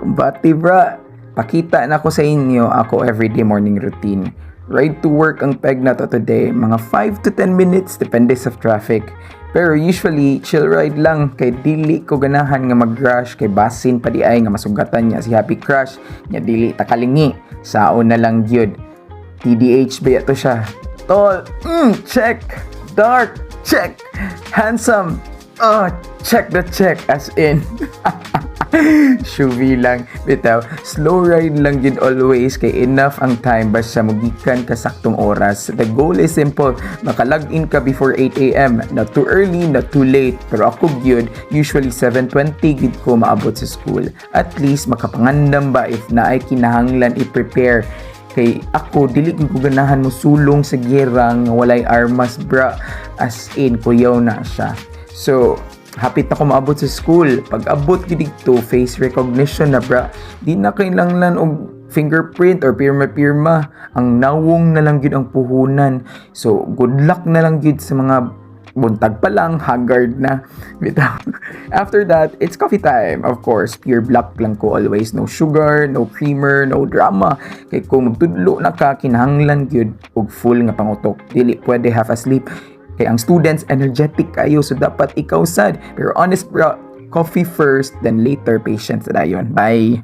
Kumbati bra, pakita na ko sa inyo ako everyday morning routine. Ride to work ang peg na to today, mga 5 to 10 minutes depende sa traffic. Pero usually, chill ride lang kay dili ko ganahan nga mag-rush kay basin pa di ay nga masugatan niya si Happy Crush nya dili takalingi. Saon na lang gyud. TDH ba to siya? Tall, check. Dark, check. Handsome, check the check as in. Shuvi lang bitaw, slow ride lang yun always kay enough ang time basta mugikan ka saktong oras. The goal is simple, makalag in ka before 8 a.m. Not too early, not too late, pero ako gyud usually 7:20 gid ko maabot sa school. At least makapangandam ba if naay kinahanglan i-prepare. Kay ako dili ko ganahan mo sulong sa gerang walay armas bra, as in kuyaw na siya. So hapit na ko maabot sa school. Pag abot gid dito, face recognition na bra. Di na kailangan og fingerprint or pirma-pirma. Ang nawong na lang gid ang puhunan. So good luck na lang gid sa mga buntag pa lang, haggard na. After that, it's coffee time. Of course, pure black lang ko always. No sugar, no creamer, no drama. Kay kung magtudlo na ka, kinahanglan gyud og full nga pangutok. Dili pwede half asleep. Kaya ang students energetic kayo, so dapat ikaw sad. Pero honest bro, coffee first, then later patience na yun. Bye!